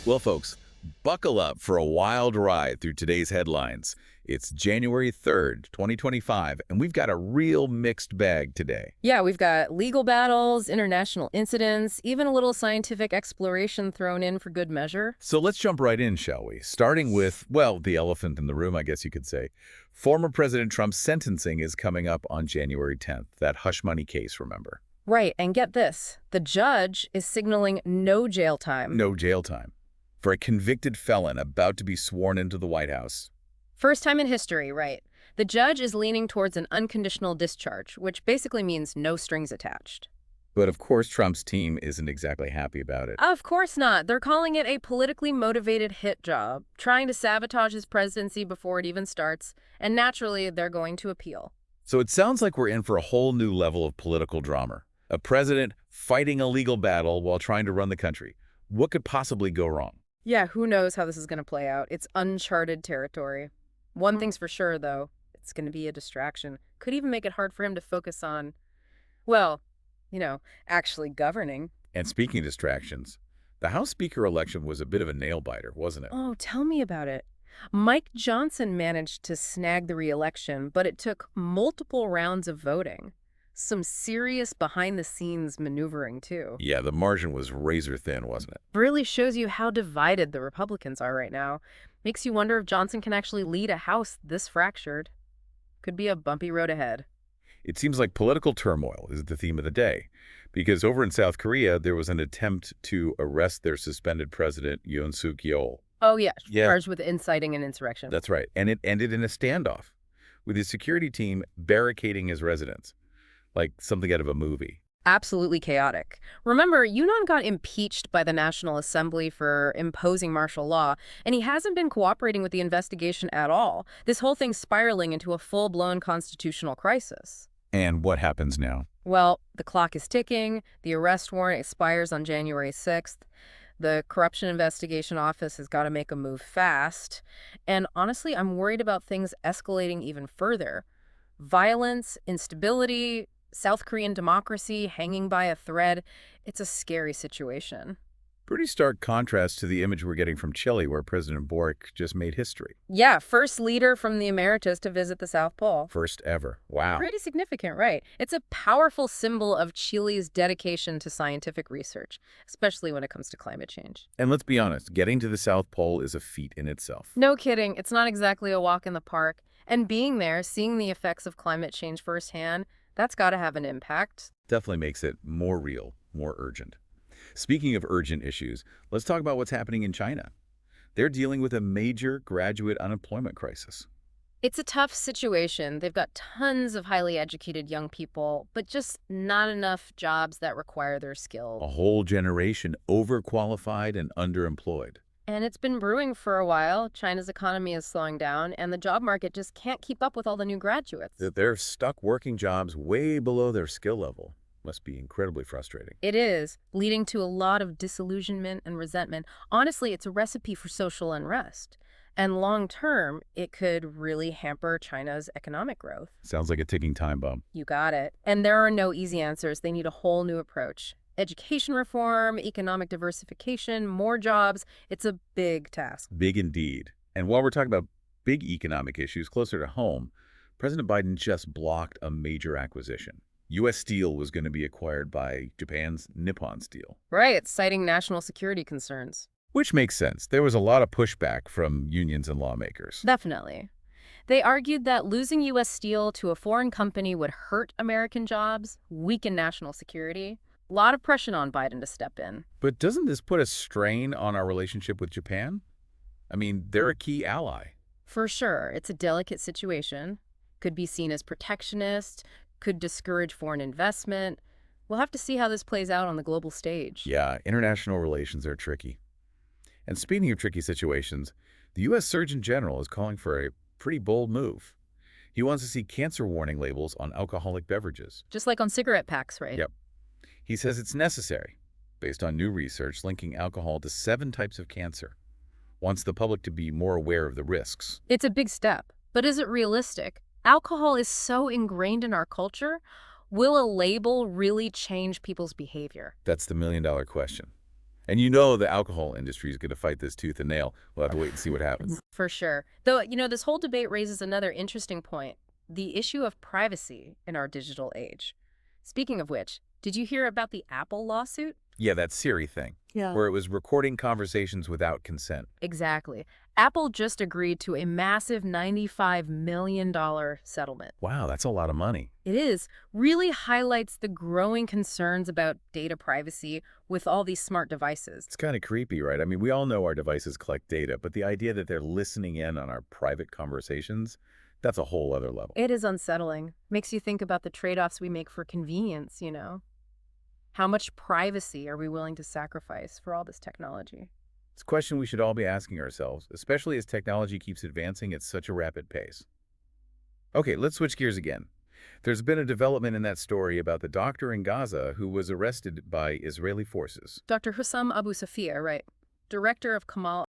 Well, folks, buckle up for a wild ride through today's headlines. It's January 3rd, 2025, and we've got a real mixed bag today. Yeah, we've got legal battles, international incidents, even a little scientific exploration thrown in for good measure. So let's jump right in, shall we? Starting with, well, the elephant in the room, I guess you could say. Former President Trump's sentencing is coming up on January 10th, that hush money case, remember? Right, and get this. The judge is signaling no jail time. No jail time for a convicted felon about to be sworn into the White House. First time in history, right. The judge is leaning towards an unconditional discharge, which basically means no strings attached. But of course, Trump's team isn't exactly happy about it. Of course not. They're calling it a politically motivated hit job, trying to sabotage his presidency before it even starts, and naturally, they're going to appeal. So it sounds like we're in for a whole new level of political drama. A president fighting a legal battle while trying to run the country. What could possibly go wrong? Yeah, who knows how this is going to play out. It's uncharted territory. One thing's for sure, though. It's going to be a distraction. Could even make it hard for him to focus on, well, actually governing. And speaking of distractions, the House Speaker election was a bit of a nail-biter, wasn't it? Oh, tell me about it. Mike Johnson managed to snag the re-election, but it took multiple rounds of voting. Some serious behind-the-scenes maneuvering, too. Yeah, the margin was razor thin, wasn't it? Really shows you how divided the Republicans are right now. Makes you wonder if Johnson can actually lead a House this fractured. Could be a bumpy road ahead. It seems like political turmoil is the theme of the day, because over in South Korea, there was an attempt to arrest their suspended president, Yoon Suk Yeol. Oh, yeah, Yeah. charged with inciting an insurrection. That's right, and it ended in a standoff, with his security team barricading his residence, like something out of a movie. Absolutely chaotic. Remember, Yoon got impeached by the National Assembly for imposing martial law, and he hasn't been cooperating with the investigation at all. This whole thing's spiraling into a full-blown constitutional crisis. And what happens now? Well, the clock is ticking. The arrest warrant expires on January 6th. The Corruption Investigation Office has got to make a move fast. And honestly, I'm worried about things escalating even further. Violence, instability, South Korean democracy hanging by a thread. It's a scary situation. Pretty stark contrast to the image we're getting from Chile, where President Boric just made history. Yeah, first leader from the Americas to visit the South Pole. First ever. Wow. Pretty significant, right? It's a powerful symbol of Chile's dedication to scientific research, especially when it comes to climate change. And let's be honest, getting to the South Pole is a feat in itself. No kidding. It's not exactly a walk in the park. And being there, seeing the effects of climate change firsthand, that's got to have an impact. Definitely makes it more real, more urgent. Speaking of urgent issues, let's talk about what's happening in China. They're dealing with a major graduate unemployment crisis. It's a tough situation. They've got tons of highly educated young people, but just not enough jobs that require their A skill. whole generation overqualified and underemployed. And it's been brewing for a while. China's economy is slowing down, and the job market just can't keep up with all the new graduates. They're stuck working jobs way below their skill level. Must be incredibly frustrating. It is, leading to a lot of disillusionment and resentment. Honestly, it's a recipe for social unrest. And long term, it could really hamper China's economic growth. Sounds like a ticking time bomb. You got it. And there are no easy answers. They need a whole new approach. Education reform, economic diversification, more jobs. It's a big task. Big indeed. And while we're talking about big economic issues closer to home, President Biden just blocked a major acquisition. U.S. Steel was going to be acquired by Japan's Nippon Steel. Right, citing national security concerns. Which makes sense. There was a lot of pushback from unions and lawmakers. Definitely. They argued that losing U.S. Steel to a foreign company would hurt American jobs, weaken national security. A lot of pressure on Biden to step in. But doesn't this put a strain on our relationship with Japan? I mean, they're a key ally. For sure, it's a delicate situation. Could be seen as protectionist, could discourage foreign investment. We'll have to see how this plays out on the global stage. Yeah, international relations are tricky. And speaking of tricky situations, the U.S. Surgeon General is calling for a pretty bold move. He wants to see cancer warning labels on alcoholic beverages. Just like on cigarette packs, right? Yep. He says it's necessary, based on new research linking alcohol to 7 types of cancer. Wants the public to be more aware of the risks. It's a big step, but is it realistic? Alcohol is so ingrained in our culture. Will a label really change people's behavior? That's the million-dollar question. And you know the alcohol industry is going to fight this tooth and nail. We'll have to wait and see what happens. For sure. Though, this whole debate raises another interesting point, the issue of privacy in our digital age. Speaking of which, did you hear about the Apple lawsuit? Yeah, that Siri thing, Yeah. where it was recording conversations without consent. Exactly. Apple just agreed to a massive $95 million settlement. Wow, that's a lot of money. It is. Really highlights the growing concerns about data privacy with all these smart devices. It's kind of creepy, right? I mean, we all know our devices collect data, but the idea that they're listening in on our private conversations, that's a whole other level. It is unsettling. Makes you think about the trade-offs we make for convenience. How much privacy are we willing to sacrifice for all this technology? It's a question we should all be asking ourselves, especially as technology keeps advancing at such a rapid pace. Okay, let's switch gears again. There's been a development in that story about the doctor in Gaza who was arrested by Israeli forces. Dr. Hussam Abu Safia, right? Director of Kamal